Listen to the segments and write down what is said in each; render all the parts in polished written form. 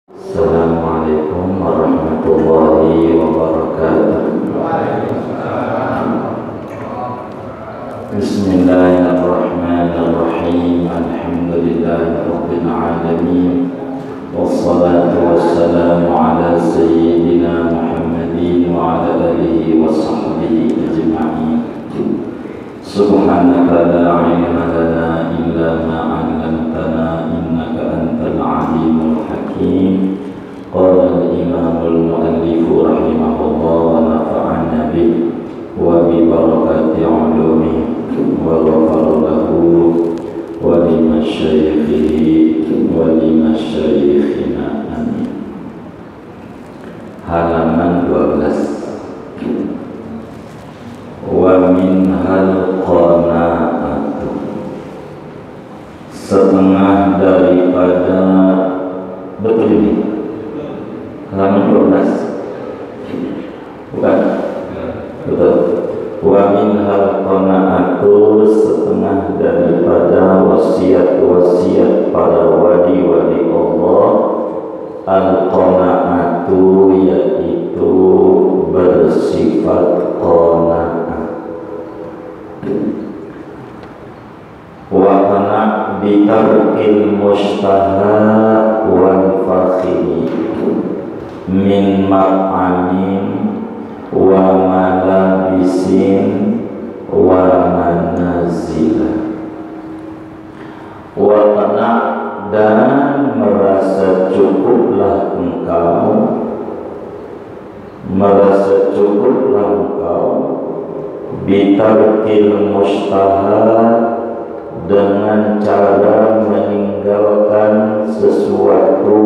Assalamualaikum warahmatullahi wabarakatuh. Bismillahirrahmanirrahim. Alhamdulillahirabbil alamin. Wassalatu wassalamu ala sayyidina Muhammadin wa ala alihi wa sahbihi ajma'in. Subhanaka la ilma lana illa ma 'allamtana innaka antal alimul hakim. Qala al-imamul muallif rahimahullah wa nafa'ana bih wa bi barakati 'ulumihi wa ghafara lahu wa li masyayikhihi wa li masyayikhina amin. Halaman 12. Wa minhal qanaatu, setengah daripada, betul ini halaman 12 bukan? Betul. Wa minhal qanaatu, setengah daripada wasiat-wasiat para wali-wali Allah. Al-qanaatu, yaitu bersifat qanaah. Wa qana bitarkil mustaha wal fakhimi min ma'anin wa malabisin wa manazila. Wa qana, dan merasa cukuplah engkau, merasa cukuplah engkau bitarkil mustaha, dengan cara meninggalkan sesuatu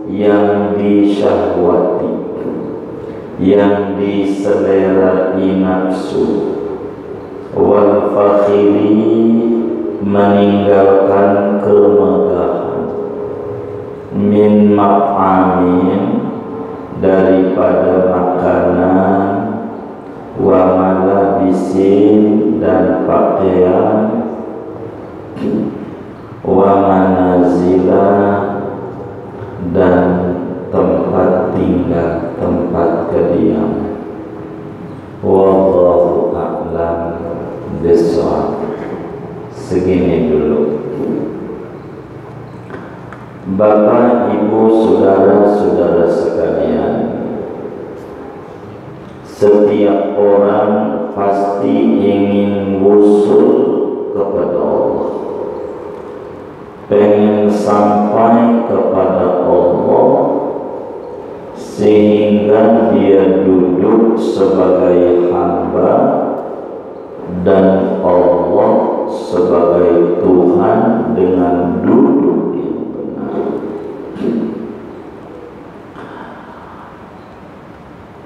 yang disyahwati, yang diselerai nafsu. Wal fakhiri, meninggalkan kemegahan. Min ma'amin, daripada makanan. Wa malabisin, dan pakaian. Wa manazila, dan tempat tinggal, tempat kediaman. Wallahu a'lam bishawab. Segini dulu. Bapak, Ibu, saudara-saudara sekalian, setiap orang pasti ingin wusul kepada Allah, pengen sampai kepada Allah, sehingga dia duduk sebagai hamba dan Allah sebagai Tuhan dengan duduk yang benar.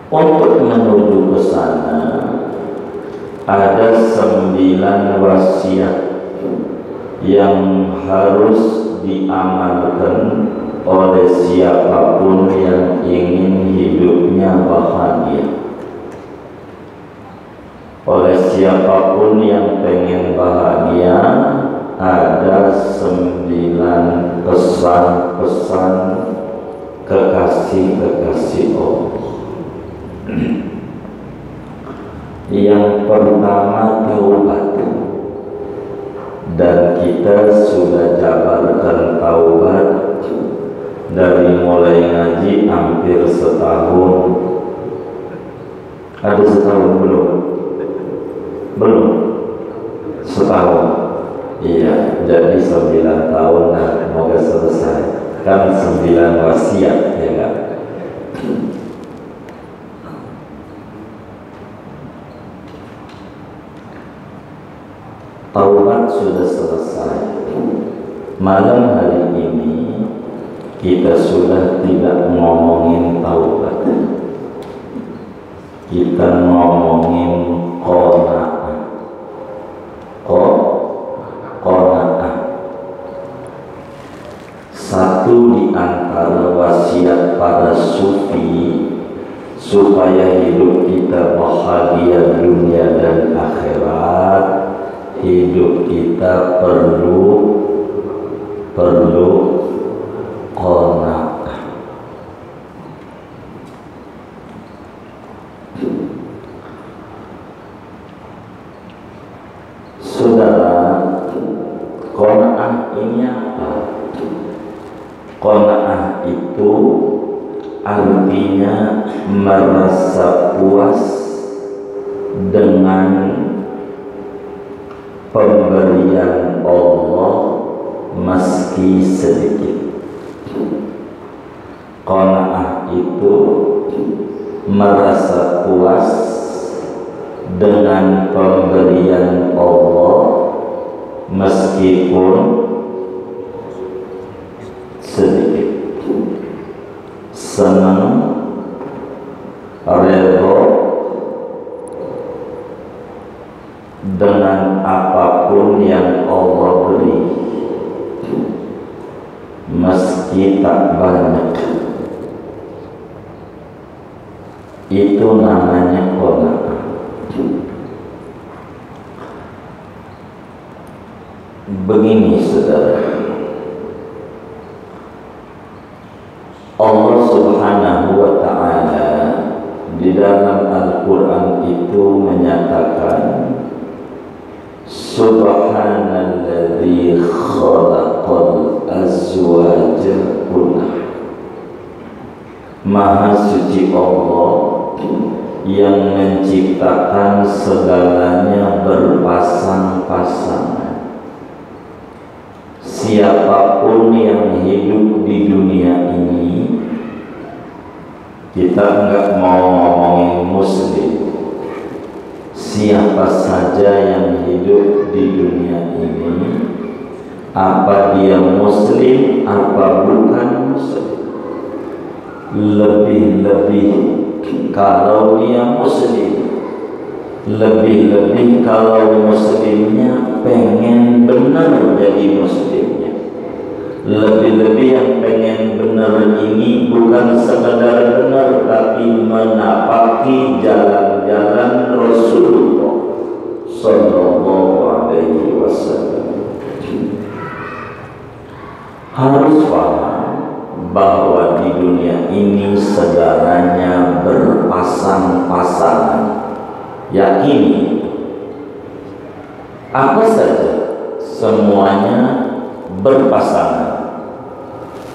Untuk menuju ke sana ada 9 wasiat yang harus diamalkan oleh siapapun yang ingin hidupnya bahagia. Oleh siapapun yang pengen bahagia, ada 9 pesan-pesan kekasih-kekasih Allah. Yang pertama, taubat. Dan kita sudah jabarkan taubat dari mulai ngaji hampir setahun. Ada setahun belum? Belum? Setahun. Iya, jadi 9 tahun dan semoga selesai. Kan 9 wasiat, ya kan? Taubat sudah selesai. Malam hari ini kita sudah tidak ngomongin taubat, kita ngomongin qanaah. Qanaah, satu di antara wasiat para sufi supaya hidup kita bahagia dunia dan akhirat. Hidup kita perlu qanaah. Qanaah itu artinya merasa puas dengan pemberian Allah meski sedikit. Qanaah itu merasa puas dengan pemberian Allah meskipun sedikit. Senang, redha dengan apapun yang Allah beri meski tak banyak. Itu namanya qanaah. Begini saudara, Allah Subhanahu wa ta'ala di dalam Al-Quran itu menyatakan Subhanalladzi khalaqal azwaja kullah. Maha suci Allah yang menciptakan segalanya berpasang-pasangan. Siapapun yang hidup di dunia ini, kita enggak mau ngomongin muslim, siapa saja yang hidup di dunia ini, apa dia muslim, apa bukan muslim, lebih-lebih kalau dia muslim, lebih-lebih kalau muslimnya pengen benar jadi muslimnya, lebih-lebih yang pengen benar ini bukan sekadar benar tapi menapaki jalan-jalan Rasulullah Sallallahu Alaihi Wasallam. Harus paham bahwa di dunia ini segalanya berpasang-pasangan. Yakini apa saja semuanya berpasangan.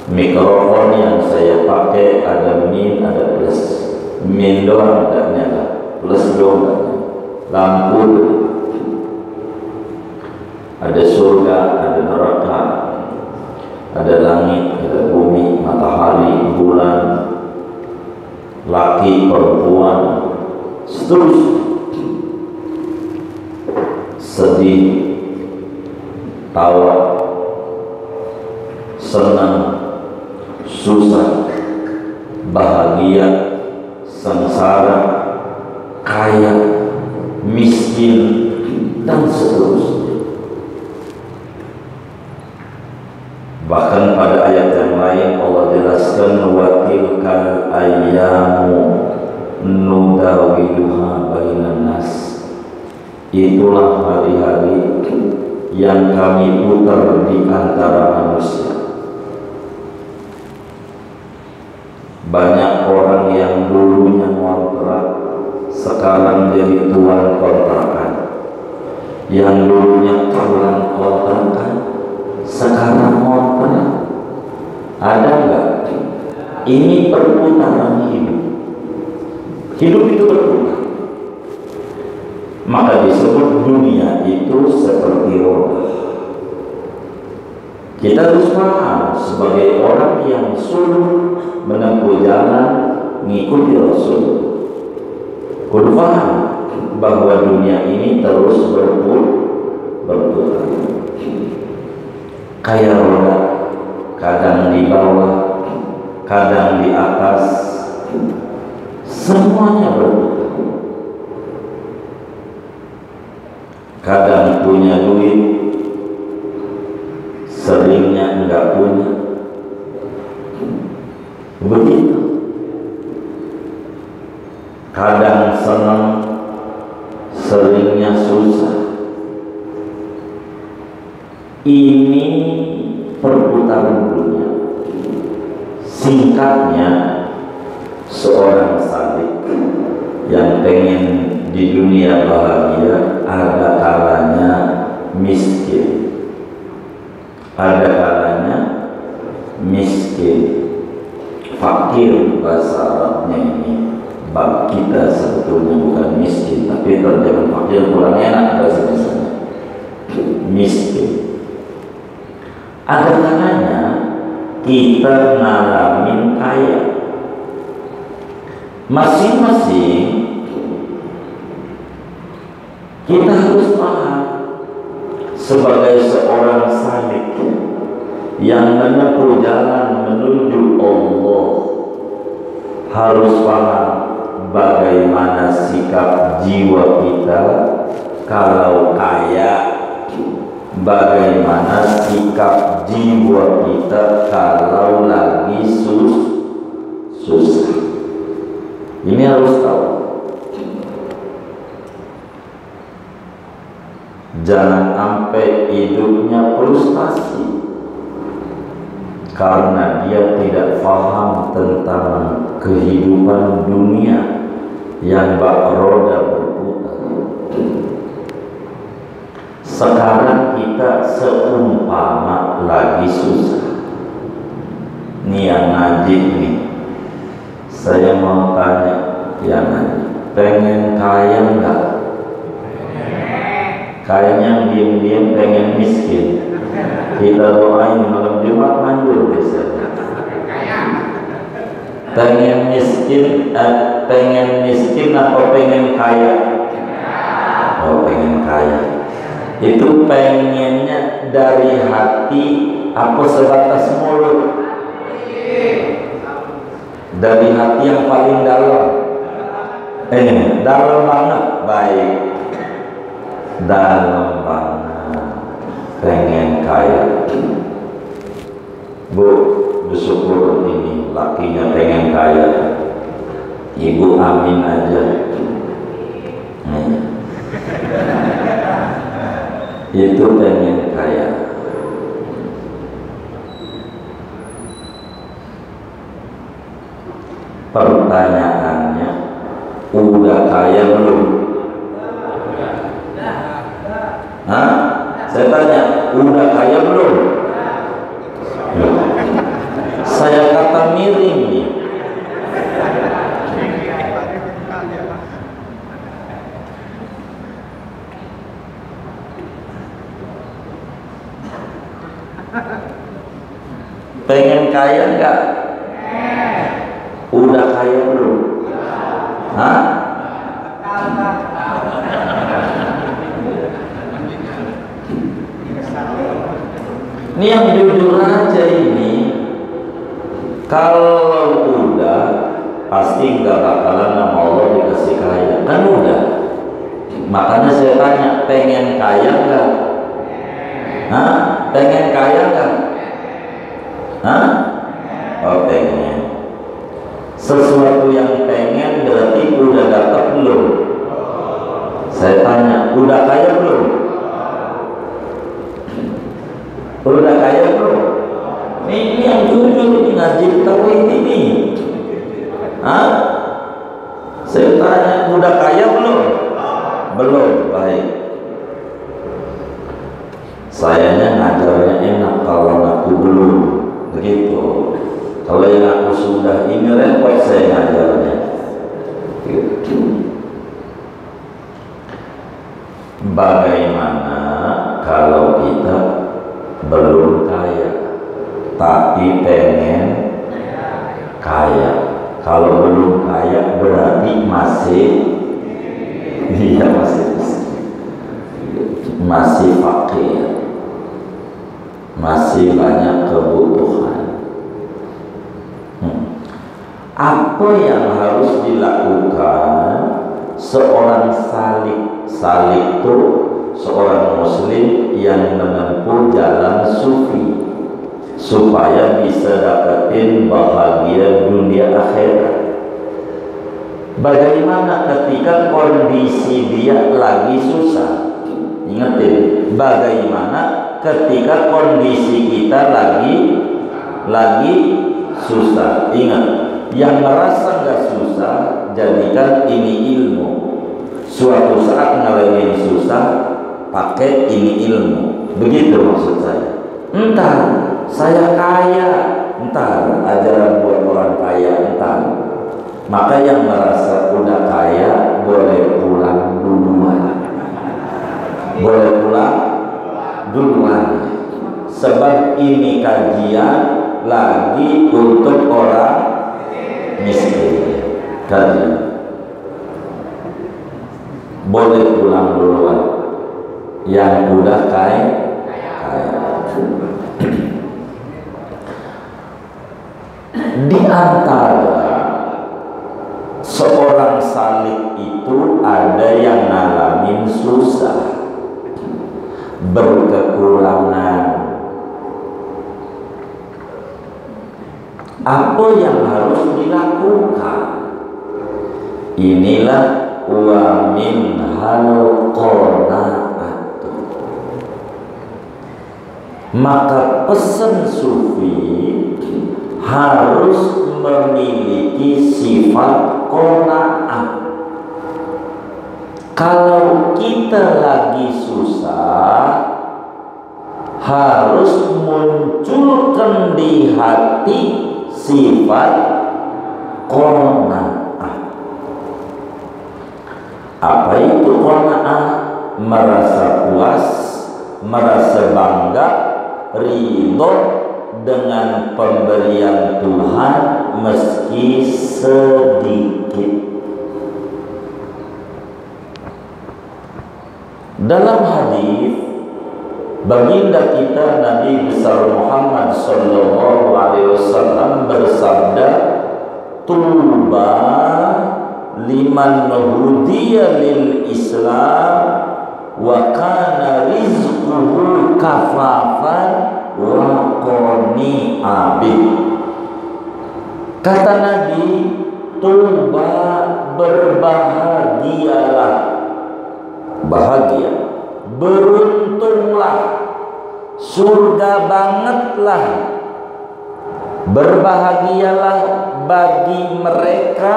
Mikrofon yang saya pakai ada min, ada plus. Min doang tidak nyala, plus doang tidak nyala. Lampu ada surga, ada neraka, ada langit, ada bumi, matahari, bulan, laki, perempuan, seterusnya. Sedih, tawa, senang, susah, bahagia, sengsara, kaya, miskin, dan seterusnya. Bahkan pada ayat yang lain Allah jelaskan wa tilkal ayyamu nudawiluha bainan nas. Itulah hari-hari yang kami putar di antara manusia. Banyak orang yang dulunya ngontrak sekarang jadi tuan kontrakan. Yang dulunya tuan kontrakan sekarang ngontrak. Ada enggak? Ini perputaran hidup. Hidup itu berputar. Maka disebut dunia itu seperti roda. Kita harus paham sebagai orang yang suruh menempuh jalan mengikuti Rasul. Kudu paham bahwa dunia ini terus berputar. Kayak roda, kadang di bawah, kadang di atas, semuanya berputar. Kadang punya duit, seringnya enggak punya. Begitu. Kadang senang, seringnya susah. Ini perputaran dunia. Singkatnya, seorang salik yang pengen di dunia bahagia ada kalanya miskin, ada kalanya miskin. miskin. Fakir bahasa Arabnya ini bab kita sebetulnya bukan miskin, tapi terjemahan fakir kurang enak bahasa Indonesia. Miskin. Ada kalanya kita ngalamin kaya. Masing-masing kita harus paham sebagai seorang salik yang menempuh jalan menuju Allah, harus paham bagaimana sikap jiwa kita kalau kaya, bagaimana sikap jiwa kita kalau lagi susah. Ini harus tahu. Jangan sampai hidupnya frustasi karena dia tidak paham tentang kehidupan dunia yang bak roda berputar. Sekarang kita seumpama lagi susah. Ini yang ngaji nih, saya mau tanya yang ngaji, pengen kaya enggak? Kayaknya diam-diam pengen miskin. Kita doain malam Jumat manjur biasanya. Pengen miskin atau pengen kaya? Oh, pengen kaya. Itu pengennya dari hati apa sebatas mulut? Dari hati yang paling dalam. Dalam banget. Baik. Dalam banget pengen kaya. Bu, bersyukur ini lakinya pengen kaya. Ibu amin aja. Itu pengen kaya. Pertanyaannya, udah kaya belum? Hah? Saya tanya, udah kaya belum? Saya kata miring nih. Pengen kaya enggak? Udah kaya belum? Hah? Ini yang jujur aja ini, kalau udah pasti nggak bakalan sama Allah dikasih kaya, kan udah. Makanya saya tanya, pengen kaya nggak? Hah? Pengen kaya nggak? Hah? Oh, pengen. Sesuatu yang pengen berarti udah dapat belum? Saya tanya, udah kaya belum? Udah kaya belum? Ini yang jujur, ini ngaji tauhid ini. Hah? Saya tanya, udah kaya belum? Belum. Baik. Sayanya ngajarnya enak kalau aku belum. Begitu. Kalau yang aku sudah ini repot saya ngajarnya. Bagaimana kalau kita belum kaya tapi pengen kaya? Kalau belum kaya berarti masih fakir, masih banyak kebutuhan. Apa yang harus dilakukan seorang salik itu seorang muslim yang menempuh jalan sufi supaya bisa dapetin bahagia dunia akhirat? Bagaimana ketika kondisi dia lagi susah? Ingetin, bagaimana ketika kondisi kita lagi susah? Ingat, yang merasa nggak susah, jadikan ini ilmu. Suatu saat ngalamin susah, pakai ini ilmu. Begitu maksud saya. Entar saya kaya, entar, ajaran buat orang kaya entar. Maka yang merasa udah kaya boleh pulang duluan. Boleh pulang duluan. Sebab ini kajian lagi untuk orang miskin. Kajian. Boleh pulang duluan. Yang udah kaya. Di antara seorang salik itu ada yang ngalamin susah, berkekurangan. Apa yang harus dilakukan? Inilah wa min hal qanaat. Maka pesan sufi harus memiliki sifat qanaat. Kalau kita lagi susah, harus munculkan di hati sifat qanaat. Apa itu qanaat? Merasa puas, merasa bangga, ridho dengan pemberian Tuhan meski sedikit. Dalam hadis baginda kita Nabi besar Muhammad sallallahu alaihi wasallam bersabda, "Tuba liman hudiya lil Islam wa kana rizquhu kafafan wa qani'a bih." Kata Nabi, tuba, berbahagialah, bahagia, beruntunglah, surga bangetlah, berbahagialah bagi mereka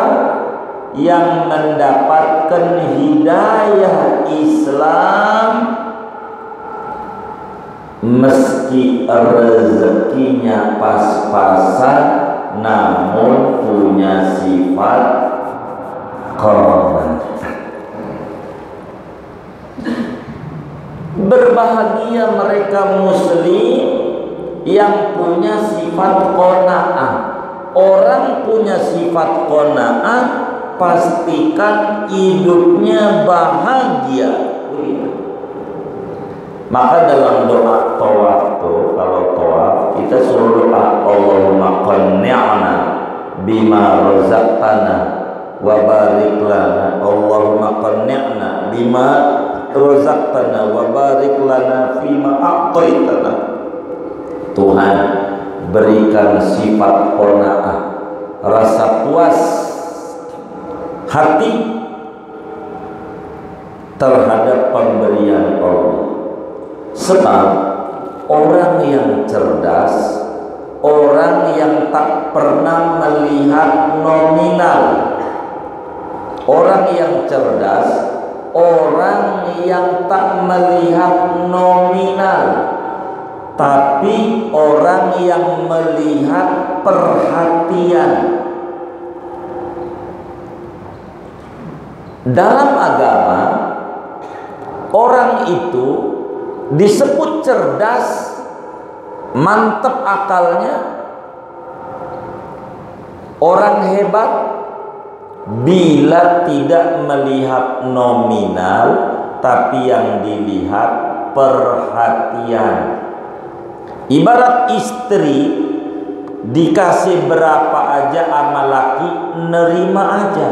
yang mendapatkan hidayah Islam meski rezekinya pas-pasan namun punya sifat qanaat. Berbahagia mereka muslim yang punya sifat qanaat. Orang punya sifat qanaat pastikan hidupnya bahagia. Maka dalam doa tawaf tuh, kalau tawaf kita suruh doa Allahumma qanni'na bima razaqtana wa barik lana. Allahumma qanni'na bima razaqtana wa barik lana fima a'taitana. Tuhan, berikan sifat qanaah, rasa puas hati terhadap pemberian Allah. Sebab orang yang cerdas, orang yang tak pernah melihat nominal. Orang yang cerdas, orang yang tak melihat nominal, tapi orang yang melihat perhatian. Dalam agama, orang itu disebut cerdas, mantep akalnya, orang hebat bila tidak melihat nominal, tapi yang dilihat perhatian. Ibarat istri dikasih berapa aja sama laki, nerima aja.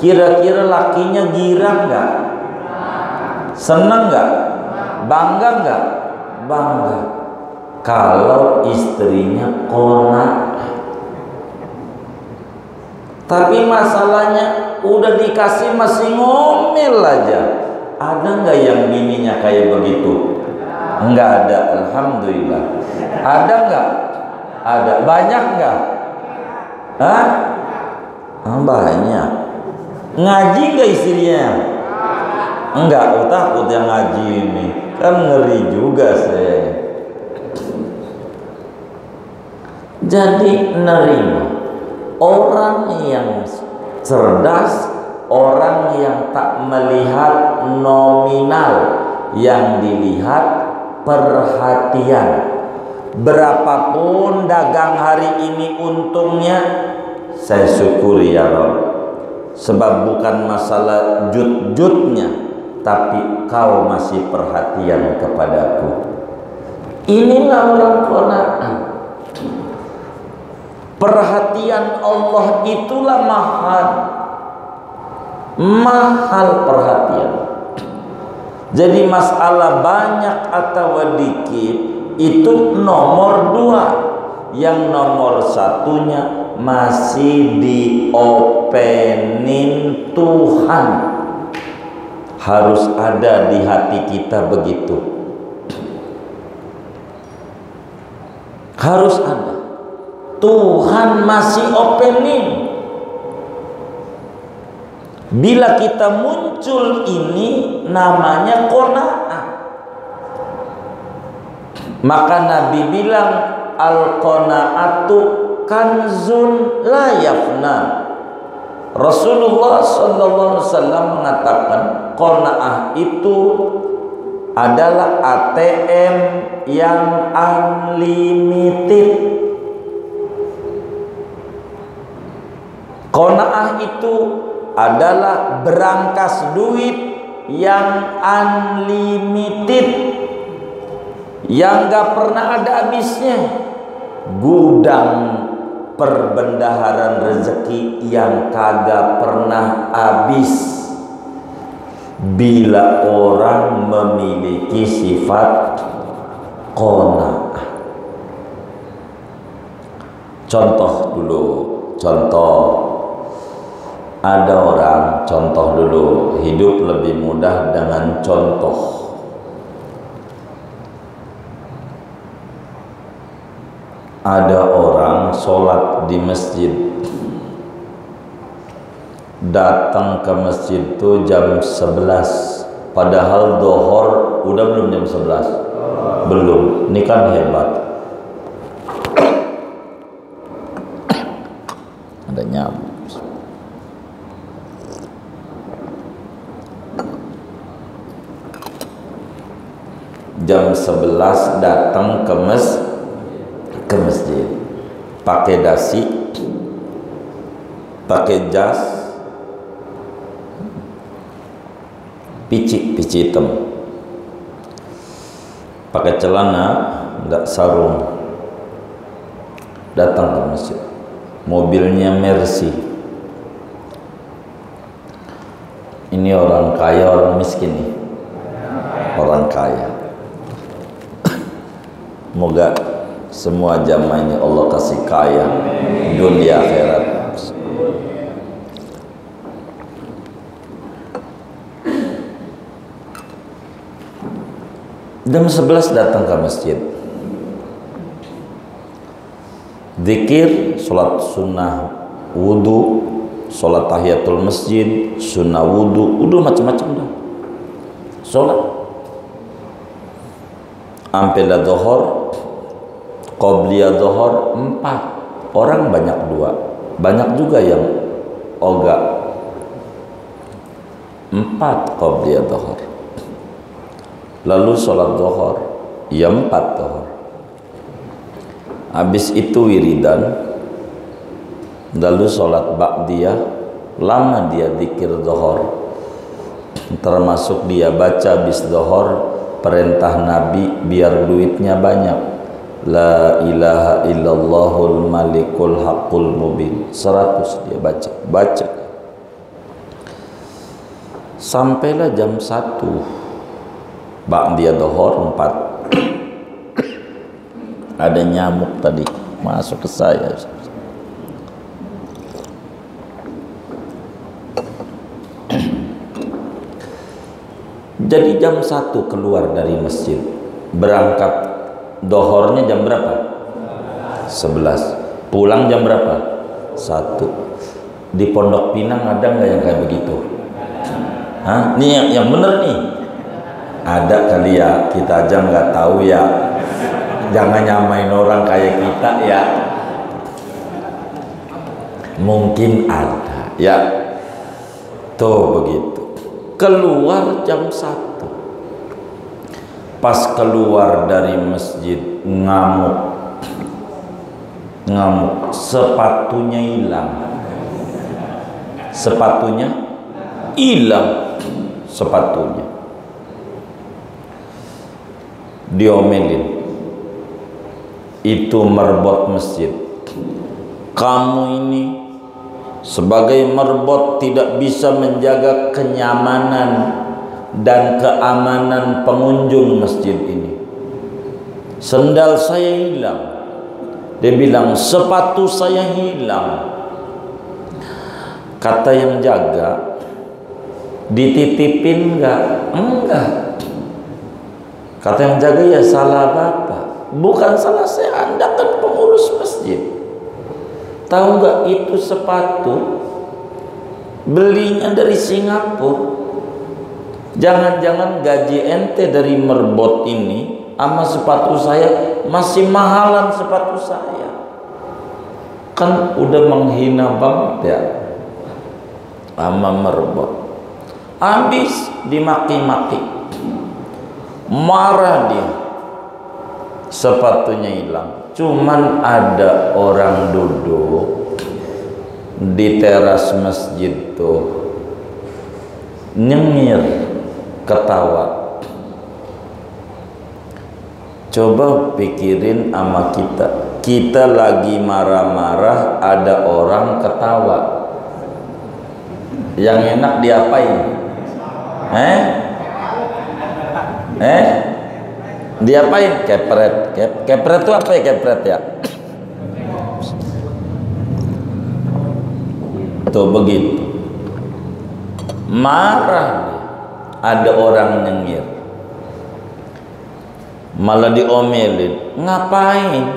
Kira-kira lakinya girang nggak? Seneng nggak? Bangga nggak? Bangga. Kalau istrinya qanaat. Tapi masalahnya udah dikasih masih ngomel aja. Ada nggak yang bininya kayak begitu? Enggak ada, alhamdulillah. Ada nggak? Ada. Banyak nggak? Hah? Banyak. Ngaji nggak istrinya? Enggak, takut yang ngaji ini. Kan ngeri juga saya. Jadi nerima. Orang yang cerdas, orang yang tak melihat nominal, yang dilihat perhatian. Berapapun dagang hari ini untungnya, saya syukuri ya Rabb. Sebab bukan masalah jut-jutnya, tapi kau masih perhatian kepadaku. Inilah orang qanaah. Perhatian Allah itulah mahal. Mahal perhatian. Jadi masalah banyak atau dikit itu nomor dua. Yang nomor satunya masih diopenin Tuhan. Harus ada di hati kita begitu. Harus ada. Tuhan masih opening. Bila kita muncul ini namanya qanaah. Maka Nabi bilang al-qanaatu kanzun la yafna. Rasulullah sallallahu alaihi wasallam mengatakan qanaah itu adalah ATM yang unlimited. Qanaah itu adalah berangkas duit yang unlimited, yang gak pernah ada habisnya. Gudang perbendaharaan rezeki yang kagak pernah habis. Bila orang memiliki sifat qanaah. Contoh dulu, contoh. Ada orang, contoh dulu, hidup lebih mudah dengan contoh. Ada orang sholat di masjid, datang ke masjid itu jam 11, padahal dohor udah belum jam 11? Belum. Ini kan hebat. Ada nyamuk. Jam 11 datang ke masjid, pakai dasi, pakai jas, pici hitam, pakai celana, enggak sarung, datang ke masjid. Mobilnya Mercy. Ini orang kaya, orang miskin nih? Orang kaya. Semoga semua jamaahnya Allah kasih kaya dunia akhirat. Jam 11 datang ke masjid, zikir, sholat sunnah wudu, sholat tahiyatul masjid, sunnah wudu macam-macam dah. Sholat ampilah dohor, qobliyah dohor 4. Orang banyak 2, banyak juga yang ogah 4 qobliyah dohor. Lalu sholat dohor, ya 4 dohor. Habis itu wiridan, lalu sholat ba'diyah, lama dia zikir dohor, termasuk dia baca bis dohor perintah Nabi biar duitnya banyak. La ilaha illallahul malikul haqqul mubin. 100 dia baca. Sampailah jam 1. Ba'diyah dohor 4. Ada nyamuk tadi masuk ke saya. Jadi jam 1 keluar dari masjid, berangkat dohornya jam berapa? 11. Pulang jam berapa? 1. Di Pondok Pinang ada nggak yang kayak begitu? Hah? Nih yang bener nih. Ada kali ya, kita aja nggak tahu ya. Jangan nyamain orang kayak kita ya. Mungkin ada, ya. Tuh begitu. Keluar jam 1. Pas keluar dari masjid ngamuk. Sepatunya hilang. Sepatunya diomelin. Itu merbot masjid. Kamu ini sebagai merbot tidak bisa menjaga kenyamanan dan keamanan pengunjung masjid ini. Sendal saya hilang. Dia bilang sepatu saya hilang. Kata yang jaga, dititipin enggak? Enggak. Kata yang jaga, ya salah Bapak, bukan salah saya, Anda kan pengurus masjid. Tahu nggak itu sepatu belinya dari Singapura. Jangan-jangan gaji ente dari merbot ini sama sepatu saya masih mahalan sepatu saya. Kan udah menghina banget ya sama merbot. Habis dimaki-maki, marah dia, sepatunya hilang. Cuman ada orang duduk di teras masjid tuh nyengir, ketawa. Coba pikirin sama kita lagi marah-marah, ada orang ketawa. Yang enak diapain? Diapain? Kepret. Kepret itu apa ya? Kepret ya? Tuh begitu. Marah dia. Ada orang nyengir. Malah diomelin. Ngapain?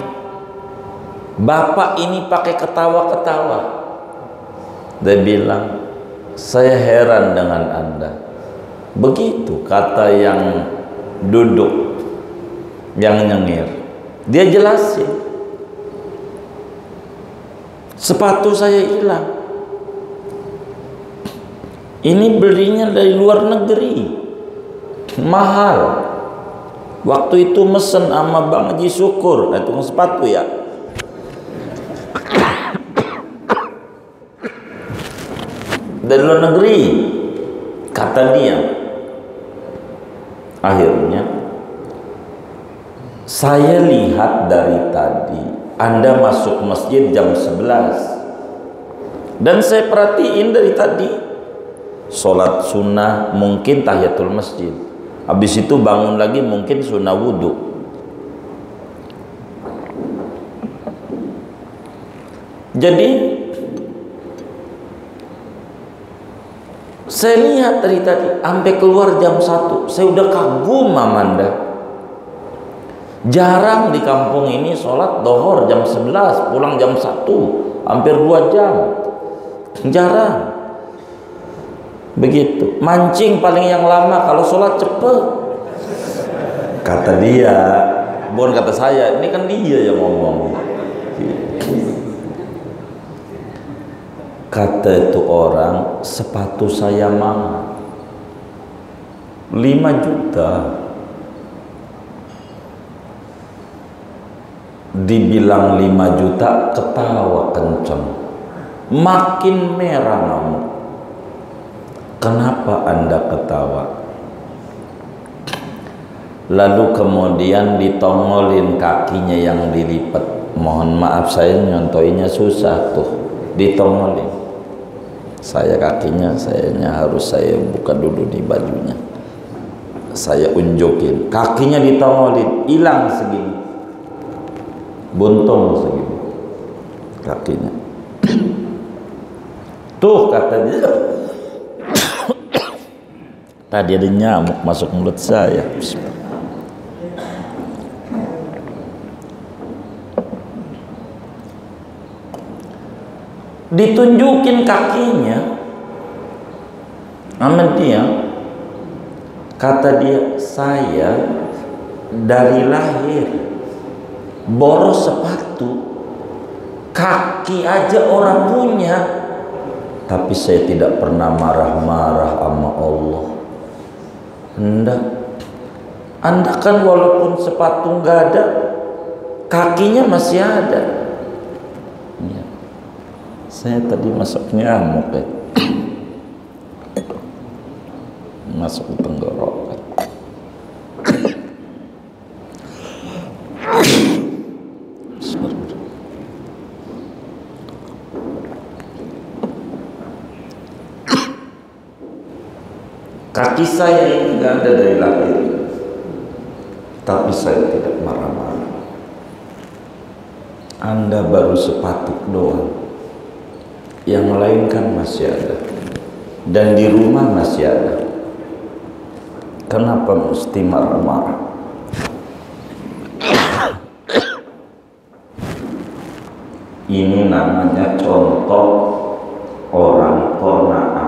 Bapak ini pakai ketawa-ketawa. Dia bilang, saya heran dengan Anda. Begitu kata yang duduk, yang nyengir. Dia jelasin, sepatu saya hilang. Ini belinya dari luar negeri, mahal. Waktu itu mesen sama Bang Haji Syukur, itu sepatu ya. Dari luar negeri, kata dia. Akhirnya saya lihat dari tadi Anda masuk masjid jam 11, dan saya perhatiin dari tadi sholat sunnah, mungkin tahiyatul masjid, habis itu bangun lagi mungkin sunnah wudhu. Jadi saya lihat dari tadi sampai keluar jam 1, saya udah kagum sama Anda. Jarang di kampung ini sholat dohor jam 11, pulang jam 1, hampir 2 jam. Jarang. Begitu. Mancing paling yang lama, kalau sholat cepet. Kata dia, bukan kata saya, ini kan dia yang ngomong. Kata itu orang, sepatu saya mahal 5 juta. Dibilang 5 juta, ketawa kenceng, makin merah ngamuk. Kenapa Anda ketawa? Lalu kemudian ditongolin kakinya yang dilipat. Mohon maaf, saya nyontoinya susah tuh, ditongolin. Saya kakinya, harus saya buka dulu di bajunya. Saya unjukin, kakinya ditongolin, hilang segini, buntung segini kakinya. Tuh kata dia, tadi ada nyamuk masuk mulut saya. Ditunjukin kakinya sama dia. Kata dia, saya dari lahir boros sepatu Kaki aja orang punya, tapi saya tidak pernah marah-marah sama Allah. Hendak Anda kan walaupun sepatu nggak ada, kakinya masih ada. Ya. Saya tadi masuk nyamuk ya. Masuk ke tenggorokan. Kaki saya ini nggak ada dari lahir, tapi saya tidak marah-marah. Anda baru sepatu doang, yang lain kan masih ada, dan di rumah masih ada. Kenapa mesti marah-marah? Ini namanya contoh orang qanaah.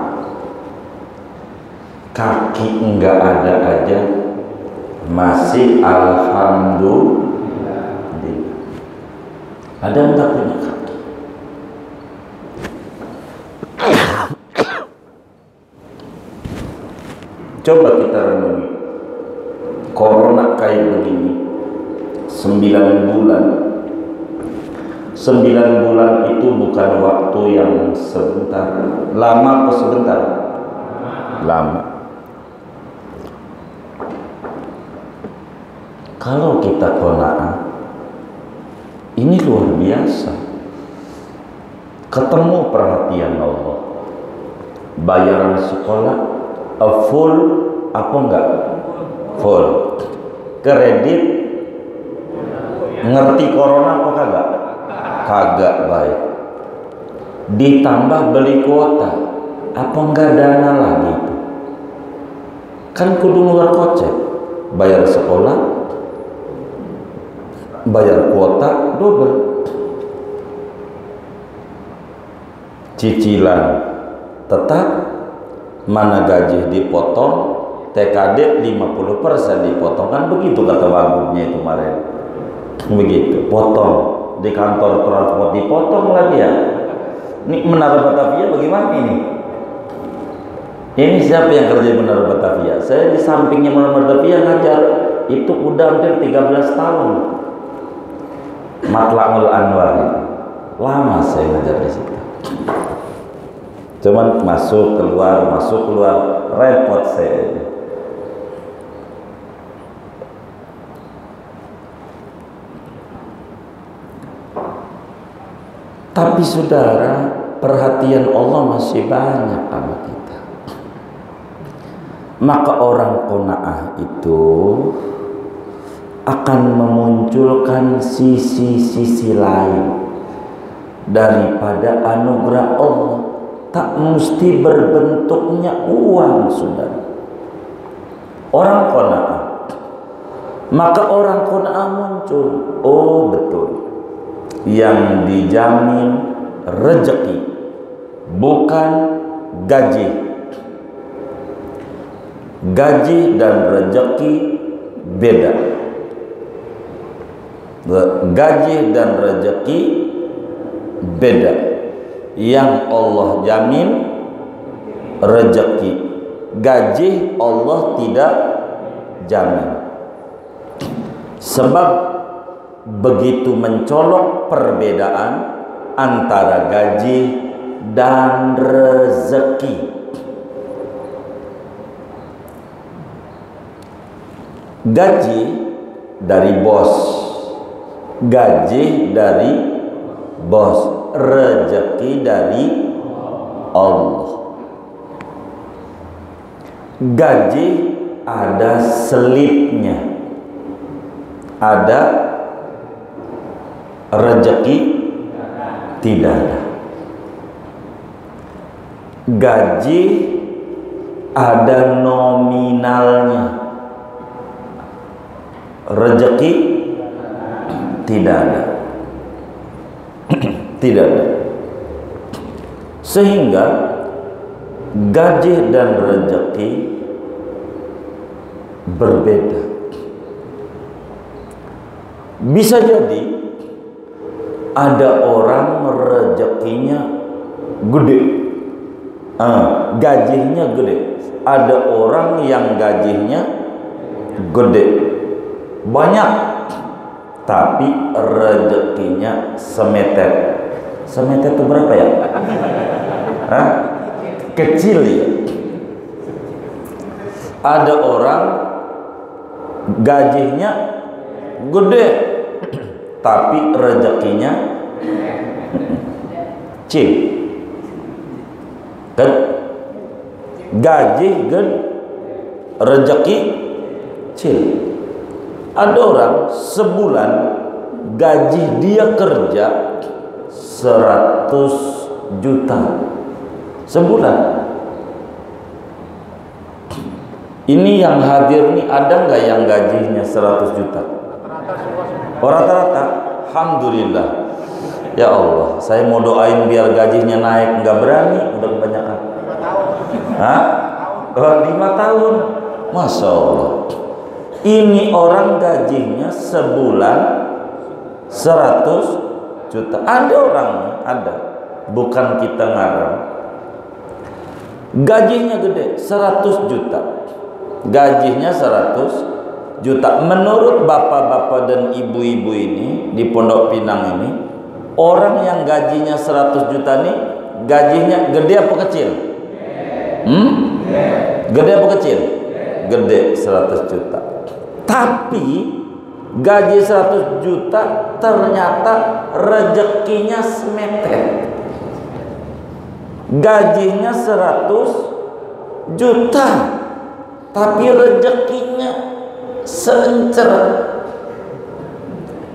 Kaki enggak ada aja masih alhamdulillah. Ada enggak punya kaki? Coba kita renungi. Corona kayak begini 9 bulan. 9 bulan itu bukan waktu yang sebentar. Lama atau sebentar? Lama. Kalau kita qanaah, ini luar biasa. Ketemu perhatian Allah. Bayaran sekolah full apa enggak? Full. Kredit ngerti corona apa kagak? Kagak baik. Ditambah beli kuota, apa enggak dana lagi itu? Kan kudu ngeluar kocek. Bayar sekolah, bayar kuota double, cicilan tetap, mana gaji dipotong, TKD 50% dipotong, kan begitu kata wagubnya itu kemarin. Begitu, potong di kantor transport dipotong lagi ya. Ini Menara Batavia bagaimana ini? Ini siapa yang kerja di Menara Batavia? Saya di sampingnya Menara Batavia ngajar, itu udah hampir 13 tahun. Matla'ul Anwar itu. Lama saya ngajar di situ. Cuman masuk keluar repot saya. Tapi saudara, perhatian Allah masih banyak sama kita. Maka orang qanaah itu akan memunculkan sisi-sisi lain daripada anugerah Allah. Tak mesti berbentuknya uang, saudara. Orang qanaah, maka orang qanaah muncul. Oh betul, yang dijamin rezeki bukan gaji. Gaji dan rezeki beda. Gaji dan rezeki beda. Yang Allah jamin rezeki, gaji Allah tidak jamin. Sebab begitu mencolok perbedaan antara gaji dan rezeki. Gaji dari bos, gaji dari bos, rezeki dari Allah. Gaji ada selipnya, ada rezeki tidak ada. Gaji ada nominalnya, rezeki tidak ada. Tidak ada. Sehingga gaji dan rezeki berbeda. Bisa jadi Ada orang rezekinya gede, gajinya gede. Ada orang yang gajinya gede, banyak, tapi rezekinya semeter. Semeter itu berapa ya? Kecil ya. Ada orang gajinya gede, tapi rezekinya kecil. Kan gaji gede, rezeki kecil. Ada orang sebulan gaji dia kerja 100 juta sebulan. Ini yang hadir nih, ada nggak yang gajinya 100 juta? Rata-rata. Alhamdulillah. Ya Allah, saya mau doain biar gajinya naik, nggak berani, udah kebanyakan. 5 tahun. Masya Allah. Ini orang gajinya sebulan 100 juta. Ada orangnya, ada. Bukan kita ngarang. Gajinya gede, 100 juta. Gajinya 100 juta. Menurut bapak-bapak dan ibu-ibu ini di Pondok Pinang ini, orang yang gajinya 100 juta nih, gajinya gede apa kecil? Gede apa kecil? Gede, 100 juta. Tapi gaji 100 juta ternyata rezekinya semeter. Gajinya 100 juta, tapi rezekinya seencer,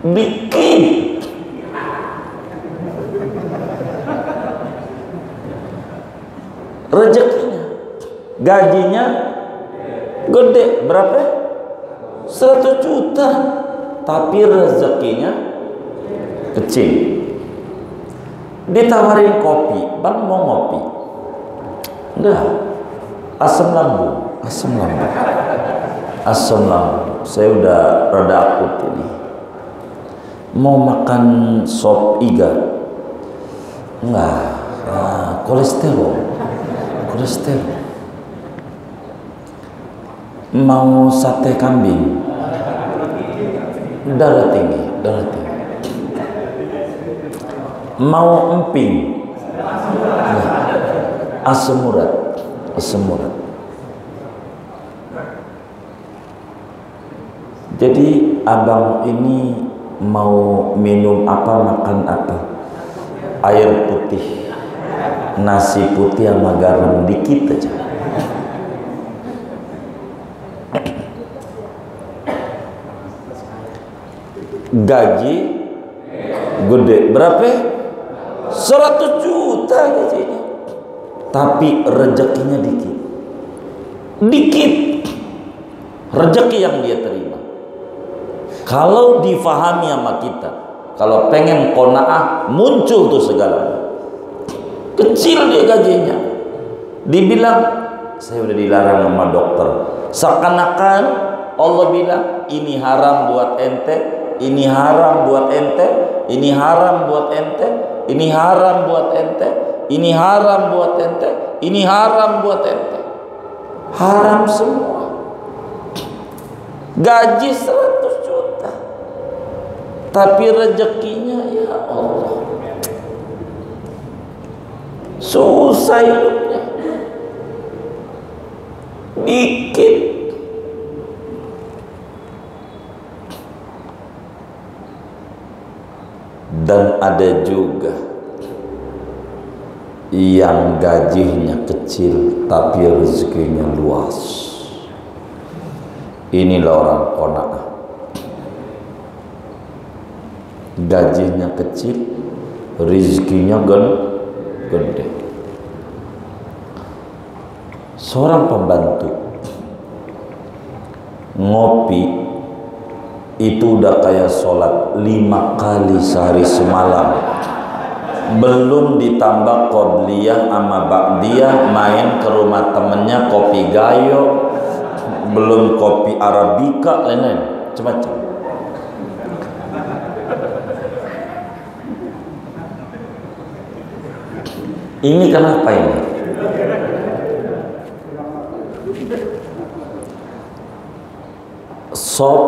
dikit. Rezekinya, gajinya gede, berapa? 100 juta, tapi rezekinya kecil. Ditawarin kopi, bang mau ngopi? Enggak, asam lambung, asam lambung, asam lambung. Saya udah rada akut ini. Mau makan sop iga? Enggak, kolesterol, kolesterol. Mau sate kambing? Darah tinggi, darah tinggi. Mau emping? Asam urat, asam urat. Jadi abang ini mau minum apa, makan apa? Air putih, nasi putih sama garam dikit aja. Gaji gede, berapa? 100 juta gajinya, tapi rezekinya dikit. Dikit rezeki yang dia terima. Kalau difahami sama kita, kalau pengen qanaah, muncul tuh segalanya. Kecil dia gajinya, dibilang saya udah dilarang sama dokter. Seakan-akan Allah bilang ini haram buat ente, ini haram buat ente, ini haram buat ente, ini haram buat ente, ini haram buat ente, ini haram buat ente. Haram semua. Gaji 100 juta, tapi rezekinya ya Allah susah hidupnya, dikit. Dan ada juga yang gajinya kecil tapi rezekinya luas. Inilah orang qanaah. Gajinya kecil, rezekinya gede. Seorang pembantu ngopi itu udah kayak sholat 5 kali sehari semalam, belum ditambah qobliyah sama ba'diyah, main ke rumah temennya kopi gayo, belum kopi arabica, lain-lain macam-macam. Ini kenapa ini? Sop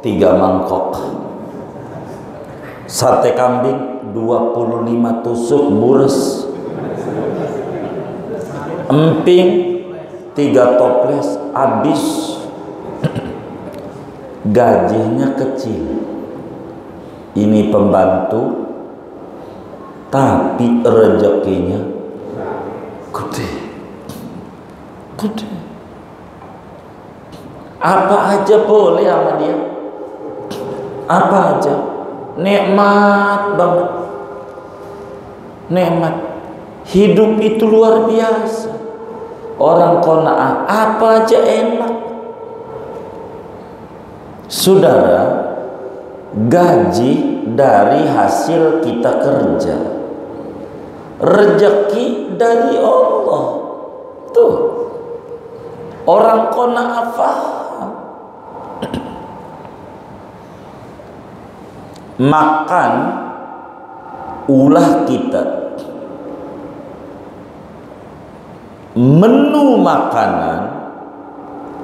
3 mangkok, sate kambing 25 tusuk bures, emping 3 toples habis. Gajinya kecil, ini pembantu, tapi rezekinya gede. Apa aja boleh sama dia, apa aja, nikmat banget, nikmat. Hidup itu luar biasa. Orang qanaah, apa aja enak. Saudara, gaji dari hasil kita kerja, rezeki dari Allah. Tuh, orang qanaah faham. Makan ulah kita, menu makanan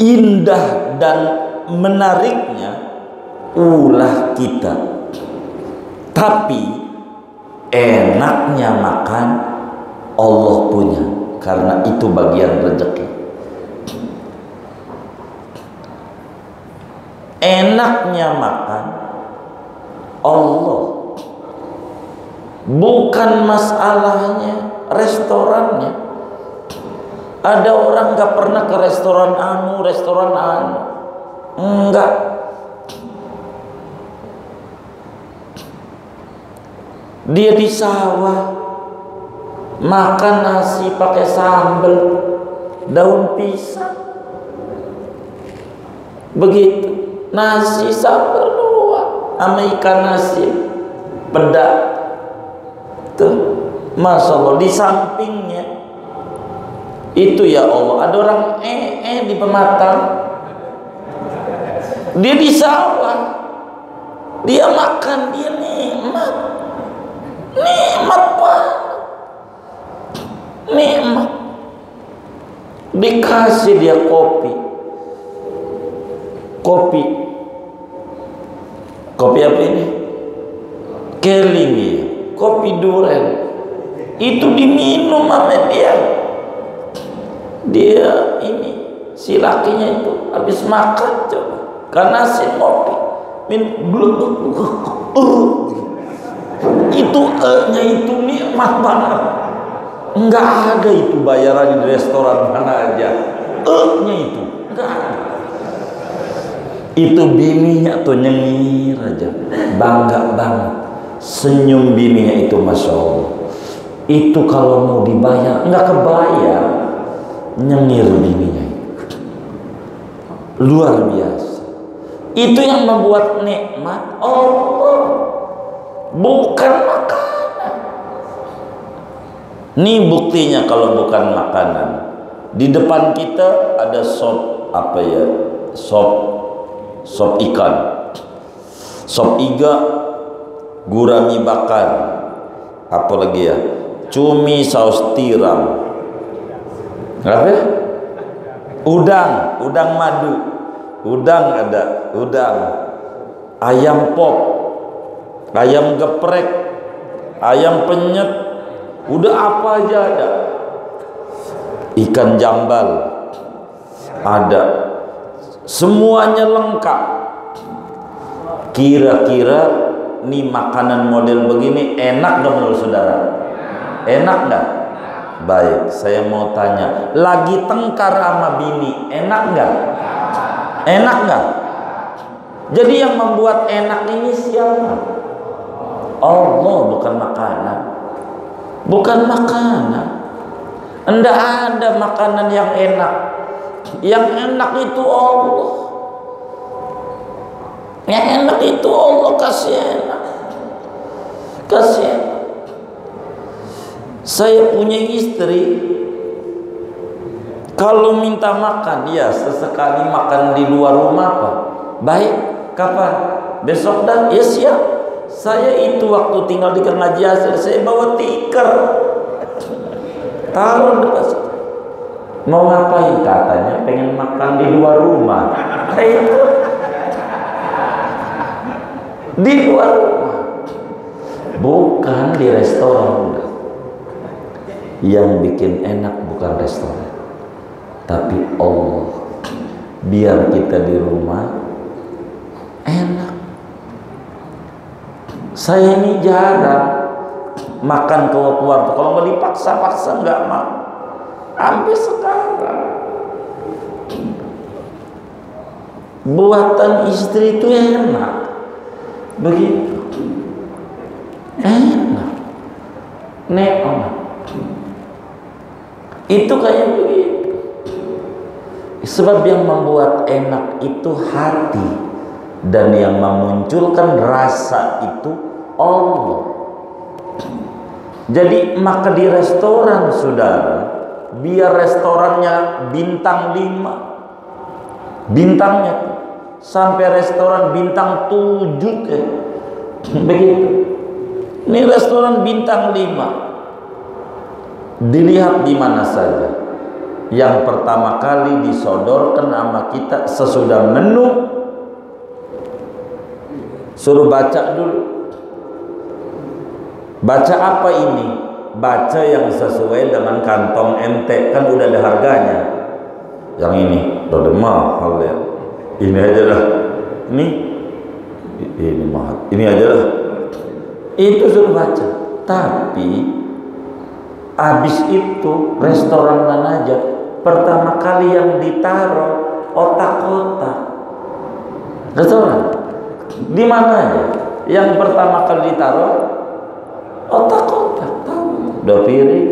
indah dan menariknya ulah kita, tapi enaknya makan Allah punya, karena itu bagian rezeki. Enaknya makan Allah, bukan masalahnya restorannya. Ada orang gak pernah ke restoran anu, enggak. Dia di sawah makan nasi pakai sambal daun pisang, begitu, nasi sambal doang sama ikan nasi pedak tuh, masya Allah. Di sampingnya itu, ya Allah, ada orang di Pematang, dia di sawah, dia makan, dia nikmat banget, nikmat. Dikasih dia kopi apa ini? Keling ya, kopi duren. Itu diminum sama dia ini, si lakinya itu habis makan coba, karena si kopi itu nya itu nikmat banget. Enggak ada itu bayaran di restoran mana aja, nya itu enggak ada. Itu bininya tuh nyengir aja, bangga banget, senyum bininya itu, masya Allah. Itu kalau mau dibayar enggak kebayar, nyengir bininya, luar biasa. Itu yang membuat nikmat Allah, bukan makanan. Ini buktinya kalau bukan makanan. Di depan kita ada sop apa ya? Sop ikan, sop iga, gurami bakar, apa lagi ya? Cumi saus tiram. Apa? Udang madu. Udang ada, ayam pop, ayam geprek, ayam penyet, udah apa aja ada. Ikan jambal ada, semuanya lengkap. Kira-kira nih makanan model begini enak gak menurut saudara? Enak gak? Baik, saya mau tanya, lagi tengkar sama bini, enak gak? Enak gak? Jadi yang membuat enak ini siapa? Allah, bukan makanan. Bukan makanan. Enggak ada makanan yang enak. Yang enak itu Allah. Yang enak itu Allah, kasih enak. Kasih enak. Saya punya istri, kalau minta makan, ya sesekali makan di luar rumah apa? Baik, kapan? Besok dah? Ya siap. Saya itu waktu tinggal di Kernaji Hasil, saya bawa tikar. taruh depan situ. Mau ngapain? Katanya pengen makan di luar rumah. Itu di luar rumah, bukan di restoran. Yang bikin enak bukan restoran, tapi Allah. Biar kita di rumah enak. Saya ini jarang makan keluar. Kalau nggak dipaksa-paksa nggak mau. Sampai sekarang buatan istri itu enak, begitu enak, neon. Itu kayak begitu. Sebab yang membuat enak itu hati, dan yang memunculkan rasa itu Allah. Jadi maka di restoran, saudara, biar restorannya bintang 5, bintangnya sampai restoran bintang 7 begitu. Ini restoran bintang 5. Dilihat di mana saja. Yang pertama kali disodorkan nama kita sesudah menu, suruh baca dulu. Baca apa ini? Baca yang sesuai dengan kantong ente, kan udah ada harganya. Yang ini udah mahal ya. Ini aja lah. Ini mahal. Ini aja lah. Itu suruh baca. Tapi habis itu restoran mana aja, pertama kali yang ditaruh otak-otak. Restoran di mana aja yang pertama kali ditaruh otak-otak. Tahu, udah piring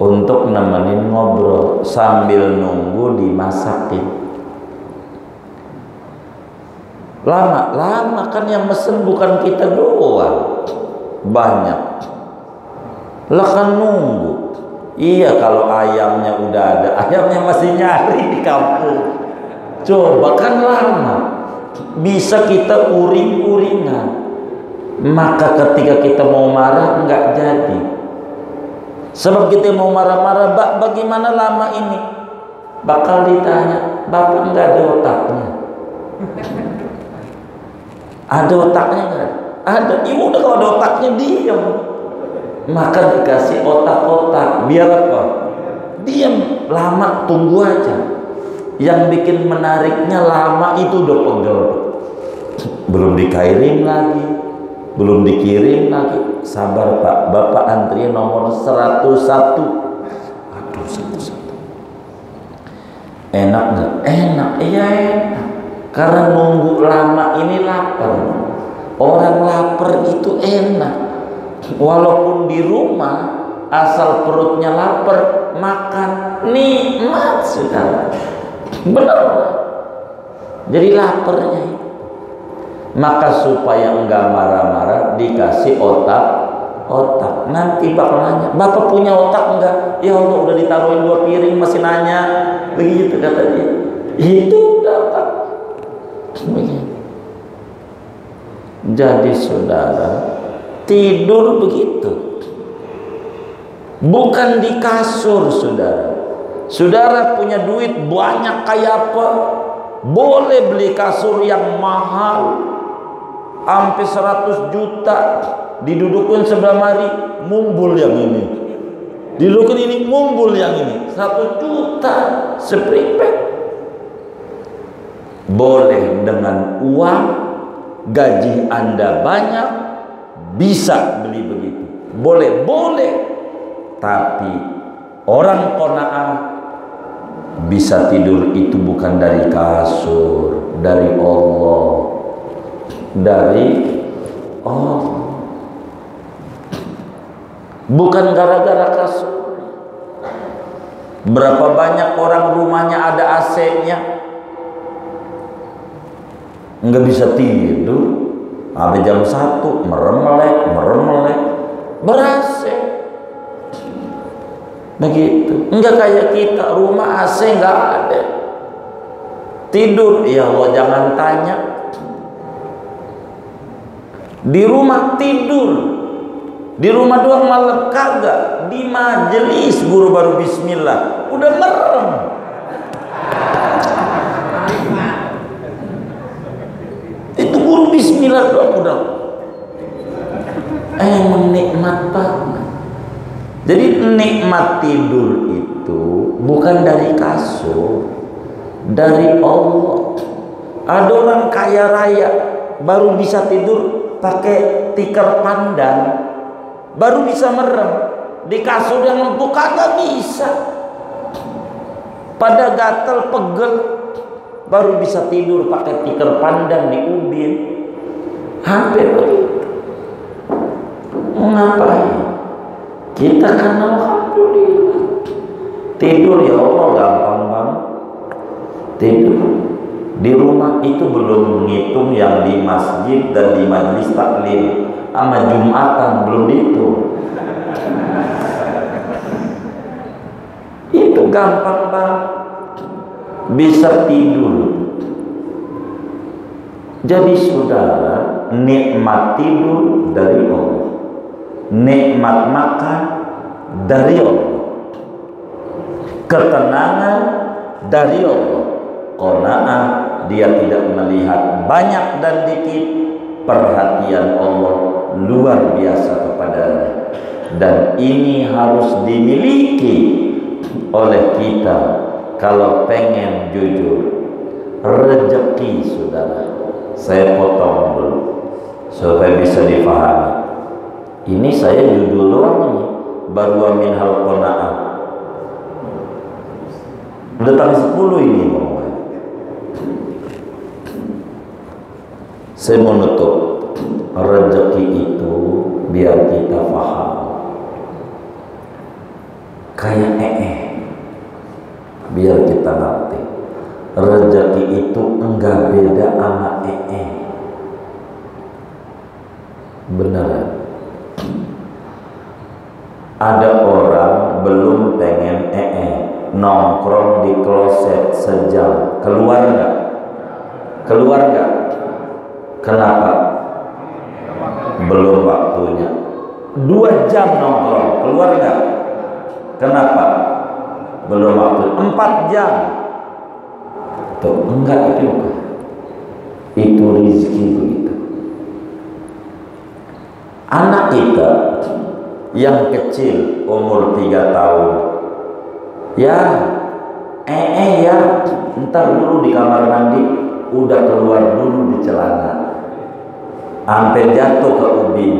untuk nemenin ngobrol sambil nunggu dimasakin. Lama kan yang mesen bukan kita doang, banyak. Lah kan nunggu. Iya, kalau ayamnya udah ada, ayamnya masih nyari di kampung. Coba kan lama. Bisa kita uring-uringan. Maka ketika kita mau marah enggak jadi. Sebab kita mau marah-marah, bagaimana lama ini? Bakal ditanya, Bapak enggak ada otaknya? Ada otaknya enggak? Ada. Ibu udah kalau ada otaknya diam. Maka dikasih otak-otak. Biar apa? Diam. Lama, tunggu aja. Yang bikin menariknya lama itu udah pegel. Belum dikirim lagi, belum dikirim lagi. Sabar Pak, Bapak antri nomor 101. Aduh, 101. Enak nggak? Enak. Iya enak. Karena nunggu lama ini lapar. Orang lapar itu enak. Walaupun di rumah, asal perutnya lapar, makan nikmat sudah. Benar. Jadi laparnya itu. Maka supaya enggak marah-marah, dikasih otak. Nanti bakal nanya, Bapak punya otak enggak? Ya Allah, udah ditaruhin 2 piring masih nanya. Begitu kata dia. Itu udah otak. Jadi saudara, tidur begitu, bukan di kasur. Saudara punya duit banyak kayak apa, boleh beli kasur yang mahal sampai 100 juta, didudukin sebelah mari, mumbul yang ini, didudukin ini, mumbul yang ini, 1 juta spring bed. Boleh dengan uang gaji Anda banyak, bisa beli begitu, boleh. Tapi orang qanaah bisa tidur itu bukan dari kasur, dari Allah, bukan gara-gara kasur. Berapa banyak orang rumahnya ada AC-nya, nggak bisa tidur. Sampai jam 1 merem-melek ber-AC. Begitu. Enggak kayak kita, rumah AC enggak ada. Tidur, ya Allah jangan tanya. Di rumah tidur, Di rumah doang malam kagak, di majelis guru baru bismillah udah merem. Itu guru bismillah doang udah nikmat banget. Jadi nikmat tidur itu bukan dari kasur, dari Allah. Ada orang kaya raya baru bisa tidur pakai tikar pandan, baru bisa merem. Di kasur yang empuk kagak bisa. Pada gatel pegel baru bisa tidur pakai tikar pandan di ubin. Hampir begitu. Ngapain? Kita kan alhamdulillah tidur ya Allah gampang banget. Tidur di rumah itu belum menghitung yang di masjid dan di majelis taklim sama Jumatan, belum dihitung. Itu gampang banget bisa tidur. Jadi saudara, nikmat tidur dari Allah, nikmat makan dari Allah, ketenangan dari Allah. Qanaah, dia tidak melihat banyak dan dikit, perhatian Allah luar biasa kepadanya. Dan ini harus dimiliki oleh kita kalau pengen jujur. Rezeki saudara, saya potong dulu supaya bisa dipahami. Ini saya judul doang ini, baru minhal qanaah. Udah tanggal 10 ini Bang. Saya mau nutup. Rezeki itu biar kita paham. Kayak biar kita ngerti. Rezeki itu enggak beda sama beneran. Ada orang belum pengen nongkrong di kloset sejam, keluar nggak? Keluar nggak? Kenapa? Belum waktunya. 2 jam nongkrong, keluar nggak? Kenapa? Belum waktu. 4 jam. Tuh, enggak juga. Itu rezeki begitu. Anak kita yang kecil umur 3 tahun, ya ntar dulu di kamar mandi, udah keluar dulu di celana, sampai jatuh ke ubin.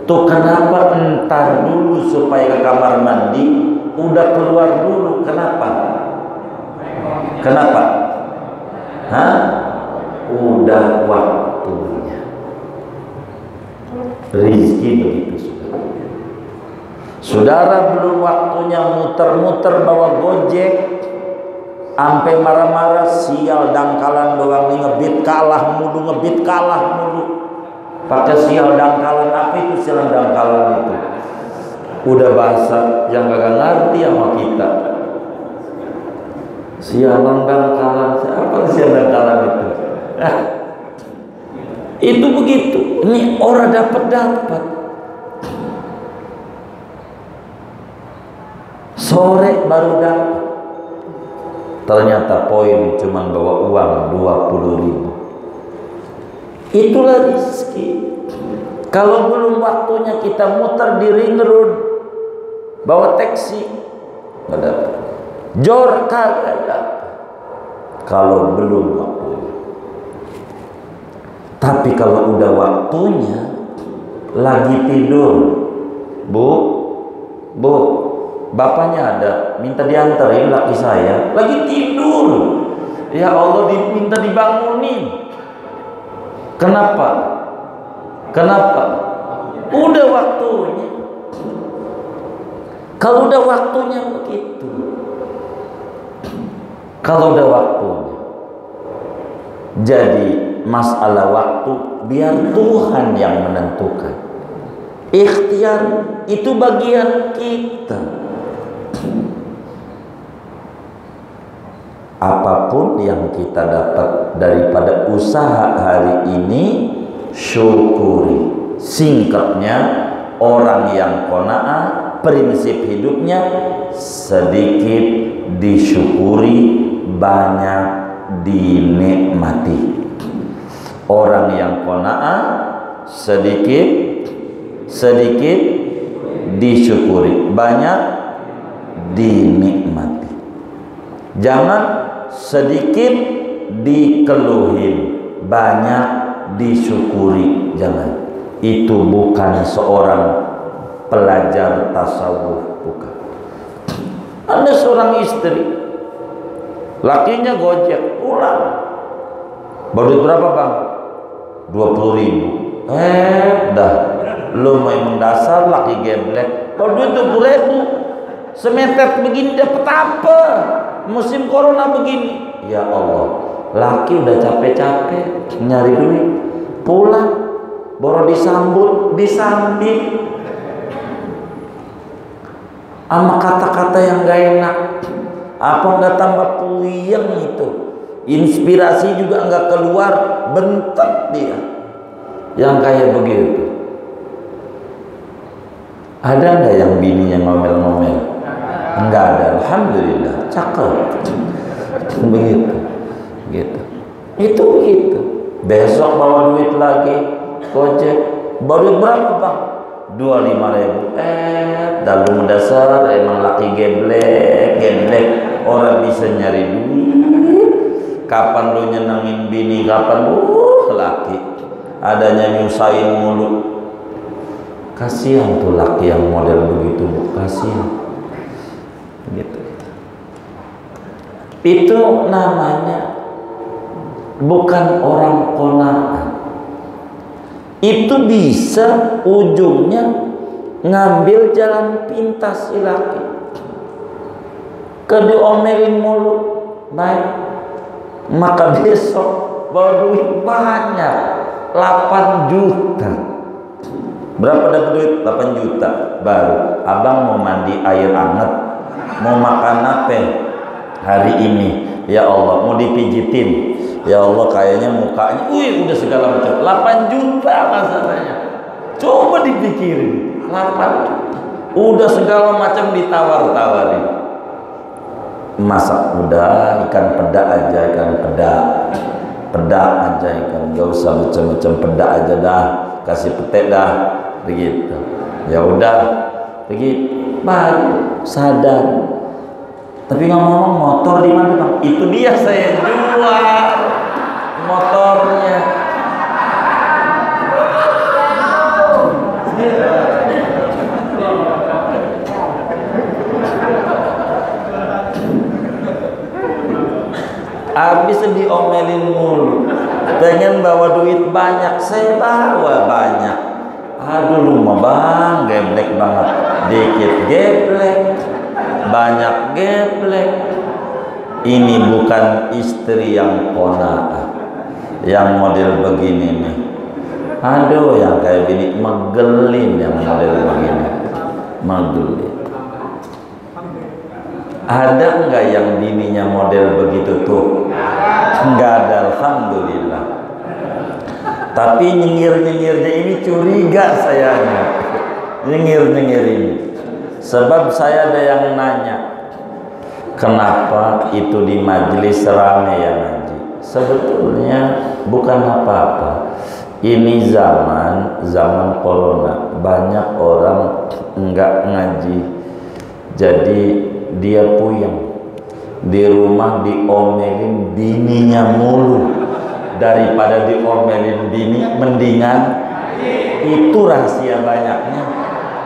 Tuh kenapa entar dulu supaya ke kamar mandi, udah keluar dulu, kenapa? Kenapa? Udah waktunya. Rizki begitu saudara. Saudara belum waktunya muter-muter bawa gojek, sampai marah-marah, sial dangkalan doang nih, ngebit kalah mulu. Pakai sial dangkalan, apa itu sial dangkalan itu? Udah bahasa yang kagak ngerti sama kita. Sialan dangkalan, apa sial dangkalan itu? Itu begitu. Ini orang dapat. Sore baru dapat. Ternyata poin cuma bawa uang 20.000. Itulah rezeki. Kalau belum waktunya kita muter di ring road, bawa taksi, nggak dapat. Jor kagak dapat. Kalau belum waktunya. Tapi kalau udah waktunya, lagi tidur, bu, bapaknya ada, minta diantarin laki saya, lagi tidur. Ya Allah, diminta dibangunin. Kenapa? Udah waktunya. Kalau udah waktunya begitu. Kalau udah waktunya. Jadi masalah waktu biar Tuhan yang menentukan. Ikhtiar itu bagian kita. Apapun yang kita dapat daripada usaha hari ini, syukuri. Singkatnya, orang yang qanaah prinsip hidupnya sedikit disyukuri, banyak dinikmati. Orang yang qanaah sedikit disyukuri, banyak dinikmati. Jangan sedikit dikeluhin, banyak disyukuri. Jangan. Itu bukan seorang pelajar tasawuf, bukan. Ada seorang istri, lakinya gojek pulang. Baru berapa bang? 20.000. Dah, lu mau mendasar laki geblek. Kalau duit 20.000, semeter begini dapat apa? Musim corona begini. Ya Allah, laki udah capek-capek nyari duit, pulang baru disambut, disambit sama kata-kata yang gak enak. Apa nggak tambah puyeng itu? Inspirasi juga nggak keluar, bentek dia. Yang kayak begitu. Ada nggak yang bininya ngomel-ngomel? Enggak ada, alhamdulillah, cakep. Begitu, gitu. Itu begitu. Besok bawa duit lagi, gojek. Baru berapa bang? 25.000. Dalu mendasar emang laki geblek. Orang bisa nyari duit. Kapan lu nyenengin bini? Kapan laki adanya nyusahin mulu. Kasihan tuh laki yang model begitu, kasihan. Gitu. Itu namanya bukan orang qanaah. Itu bisa ujungnya ngambil jalan pintas si laki. Kediomelin mulu, baik. Maka besok bawa duit banyak, 8 juta. Berapa dapat duit? 8 juta. Baru abang mau mandi air hangat, mau makan apa hari ini? Ya Allah, mau dipijitin. Ya Allah, kayaknya mukanya, udah segala macam. 8 juta masalahnya. Coba dipikirin, 8 juta. Udah segala macam ditawar-tawarin. Masak udah, ikan peda aja, peda aja ikan, gak usah macam-macam, peda aja dah, kasih pete dah, begitu. Ya udah, begitu. Baru sadar. Tapi ngomong-ngomong, motor di mana bang? Itu dia saya jual motornya. Habis diomelin mulu, pengen bawa duit banyak, saya bawa banyak. Aduh lu mah bang, geblek banget. Dikit geblek, banyak geblek. Ini bukan istri yang qanaah, yang model begini nih. Aduh, yang kayak gini megelin, yang model begini megelin. Ada enggak yang bininya model begitu tuh? Enggak ada, alhamdulillah. Tapi nyengir-nyengirnya ini curiga saya. Nyengir-nyengir ini. Sebab saya ada yang nanya, kenapa itu di majelis rame yang ngaji? Sebetulnya bukan apa-apa. Ini zaman corona, banyak orang enggak ngaji. Jadi dia puyeng di rumah, diomelin bininya mulu. Daripada diomelin bini, mendingan itu rahasia banyaknya.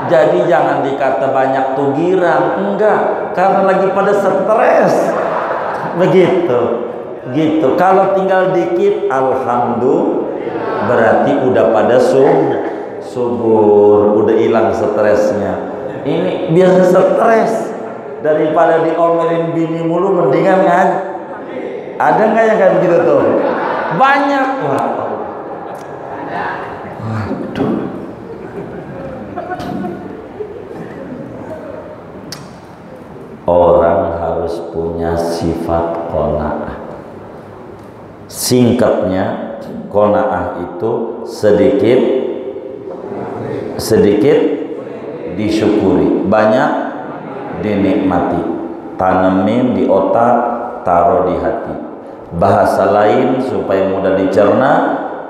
Jadi jangan dikata banyak tuh girang, enggak, karena lagi pada stres. Begitu. Gitu. Kalau tinggal dikit, alhamdulillah, berarti udah pada subur, udah hilang stresnya. Ini biasa stres. Daripada diomelin bini mulu, mendingan ngaji. Ada nggak yang kayak begitu tuh? Banyak. Waduh. Orang harus punya sifat qanaah. Singkatnya, qanaah itu sedikit disyukuri, banyak dinikmati. Tanemin di otak, taruh di hati. Bahasa lain supaya mudah dicerna,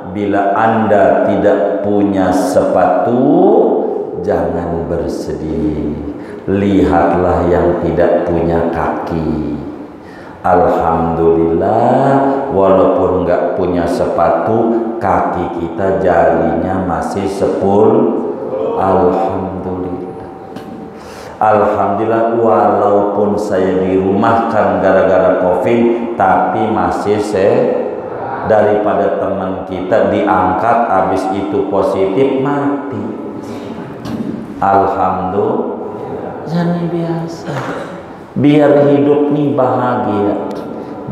bila Anda tidak punya sepatu, jangan bersedih. Lihatlah yang tidak punya kaki. Alhamdulillah, walaupun nggak punya sepatu, kaki kita jarinya masih 10. Alhamdulillah. Alhamdulillah, walaupun saya dirumahkan gara-gara COVID, tapi masih daripada teman kita diangkat habis itu positif mati. Alhamdulillah. Jangan biasa. Biar hidup nih bahagia.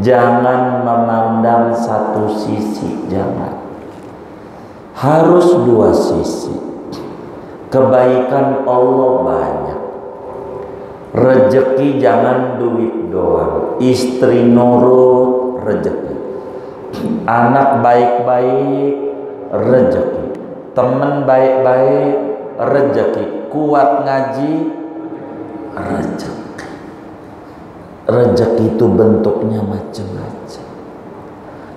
Jangan memandang satu sisi, jangan. Harus dua sisi. Kebaikan Allah banyak. Rezeki jangan duit doang. Istri nurut, rezeki. Anak baik-baik, rezeki. Teman baik-baik, rezeki. Kuat ngaji, rezeki. Rezeki itu bentuknya macam-macam.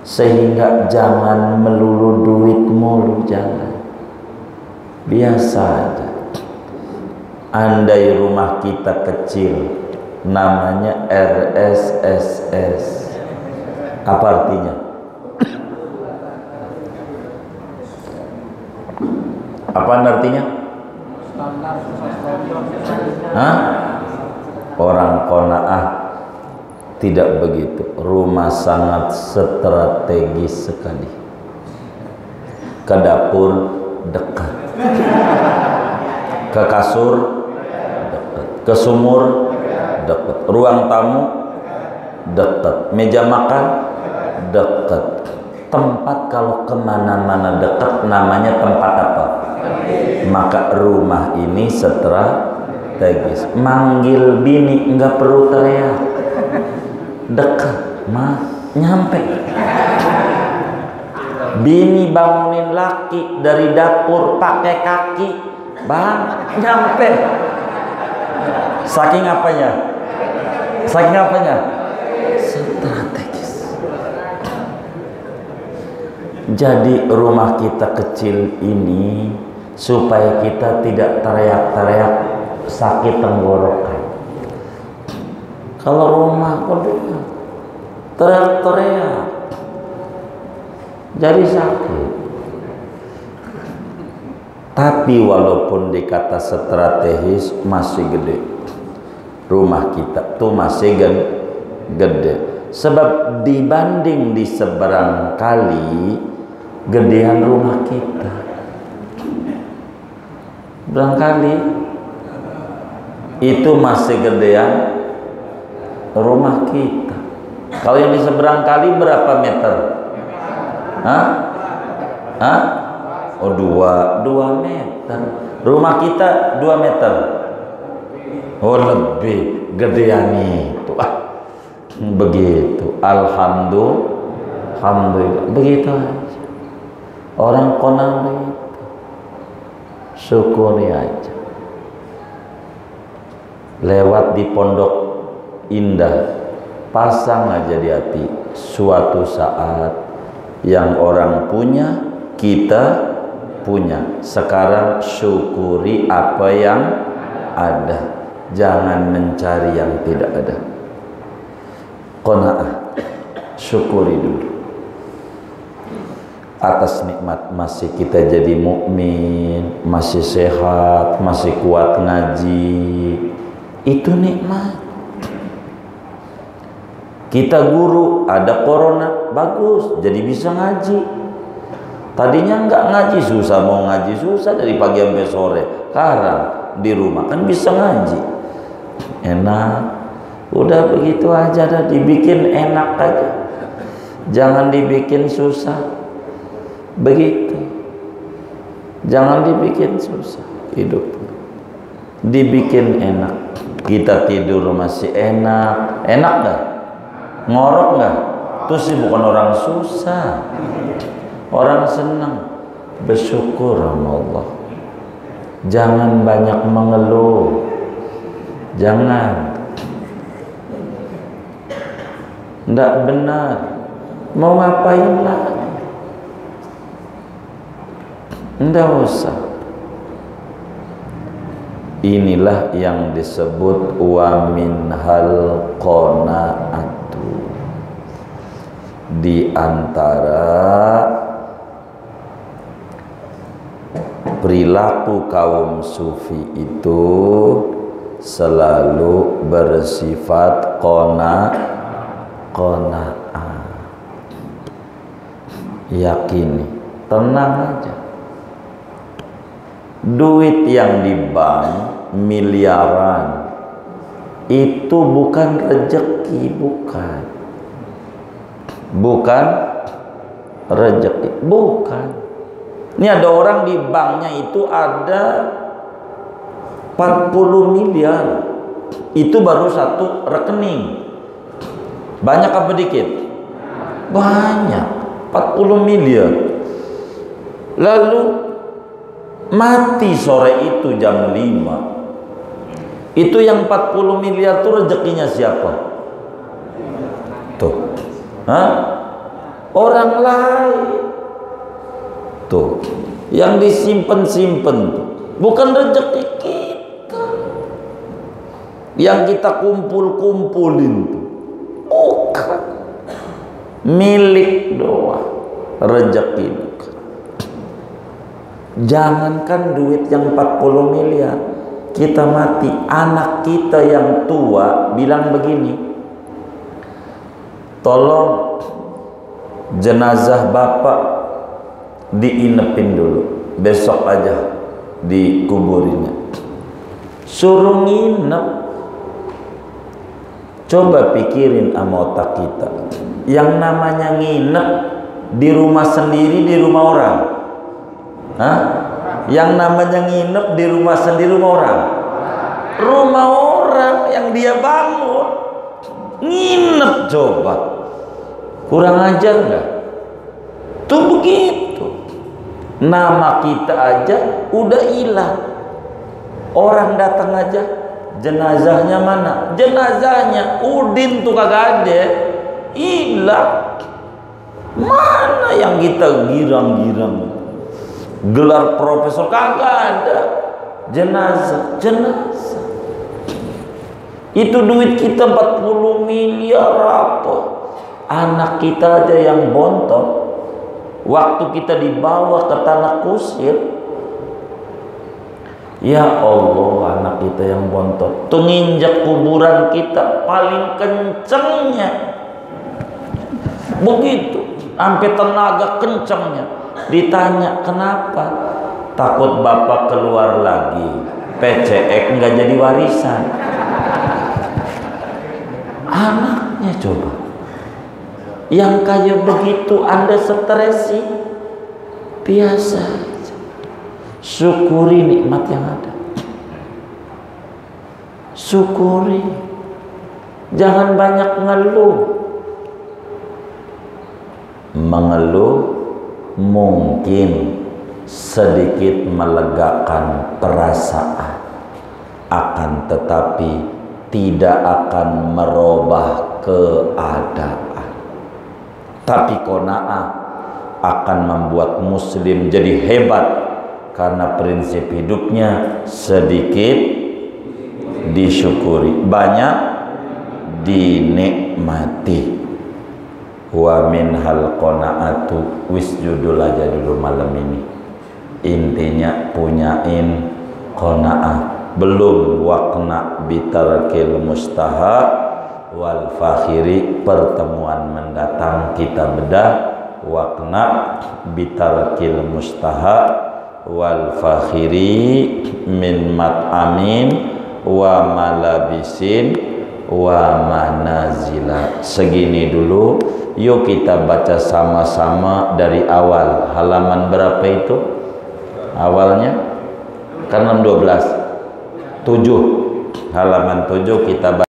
Sehingga jangan melulu duit mulu, jangan. Biasa aja. Andai rumah kita kecil, namanya RSSS. Apa artinya? Apa artinya? Hah? Orang qanaah tidak begitu. Rumah sangat strategis sekali. Ke dapur dekat, ke kasur dekat, ke sumur dekat, ruang tamu dekat, meja makan dekat. Tempat kalau kemana-mana dekat namanya tempat apa? Maka rumah ini strategis. Manggil bini nggak perlu teriak, dekat, nyampe. Bini bangunin laki dari dapur pakai kaki, bang, nyampe. Saking apanya? Saking apanya? Strategis. Jadi rumah kita kecil ini supaya kita tidak teriak-teriak sakit tenggorokan. Kalau rumah kedua teriak-teriak jadi sakit. Tapi walaupun dikata strategis, masih gede. Rumah kita tuh masih gede. Sebab dibanding di seberang kali, gedean rumah kita. Barangkali itu masih gedean rumah kita. Kalau yang di seberang kali berapa meter? Hah? Hah? Oh, 2 meter. Rumah kita 2 meter. Oh, lebih gedean itu. Begitu. Alhamdulillah. Begitu aja. Orang konang begitu. Syukuri aja. Lewat di Pondok Indah, pasang aja di hati. Suatu saat yang orang punya, kita punya. Sekarang syukuri apa yang ada. Jangan mencari yang tidak ada. Qanaah. Syukuri dulu. Atas nikmat masih kita jadi mukmin, masih sehat, masih kuat ngaji. Itu nikmat. Kita guru, ada corona, bagus, jadi bisa ngaji. Tadinya nggak ngaji, susah, mau ngaji susah dari pagi sampai sore. Sekarang di rumah kan bisa ngaji, enak. Udah begitu aja, dah dibikin enak aja, jangan dibikin susah. Begitu, jangan dibikin susah hidup, dibikin enak. Kita tidur masih enak, enak nggak? Ngorok nggak? Itu sih bukan orang susah, orang senang, bersyukur sama Allah. Jangan banyak mengeluh. Jangan. Nggak benar. Mau ngapain lagi? Nggak usah. Inilah yang disebut wa minhal qanaatu. Di antara perilaku kaum sufi itu selalu bersifat qanaah. Yakini, tenang aja. Duit yang di bank miliaran itu bukan rezeki, bukan rezeki, bukan. Ini ada orang di banknya itu ada 40 miliar. Itu baru satu rekening. Banyak apa dikit? Banyak, 40 miliar. Lalu mati sore itu jam 5. Itu yang 40 miliar itu rezekinya siapa? Tuh. Hah? Orang lain. Tuh. Yang disimpan-simpan tuh. Bukan rezeki kita. Yang kita kumpul-kumpulin tuh. Bukan. Milik doang. Rezeki bukan. Jangankan duit yang 40 miliar. Kita mati, anak kita yang tua bilang begini, tolong jenazah bapak diinepin dulu, besok aja dikuburinnya. Suruh nginep. Coba pikirin sama otak kita, yang namanya nginep di rumah sendiri, di rumah orang. Hah? Yang namanya nginep di rumah sendiri, rumah orang. Rumah orang yang dia bangun, nginep. Coba, kurang ajar nggak? Tuh begitu. Nama kita aja udah hilang. Orang datang aja, jenazahnya mana? Jenazahnya Udin tuh kagak ada, hilang. Mana yang kita girang-girang? Gelar profesor kagak ada. Jenazah. Itu duit kita 40 miliar apa? Anak kita aja yang bontot. Waktu kita dibawa ke tanah kusir, ya Allah, anak kita yang bontot tuh nginjak kuburan kita paling kencengnya. Begitu, sampai tenaga kencengnya. Ditanya kenapa? Takut bapak keluar lagi, PCX nggak jadi warisan. Anaknya coba, yang kayak begitu Anda stres sih? Biasa aja. Syukuri nikmat yang ada. Syukuri. Jangan banyak ngeluh. Mengeluh mungkin sedikit melegakan perasaan, akan tetapi tidak akan merubah keadaan. Tapi qanaah akan membuat muslim jadi hebat, karena prinsip hidupnya sedikit disyukuri, banyak dinikmati. Wa minhal qanaatu, wis judul aja dulu malam ini. Intinya punyain qanaah. Belum waqna bitarkil mustahab wal fakhiri. Pertemuan mendatang kita bedah waqna bitarkil mustahab wal fakhiri min mat'amin wa malabisin wa manazila. Segini dulu. Yuk kita baca sama-sama dari awal. Halaman berapa itu awalnya? Kan 12 7. Halaman 7 kita baca.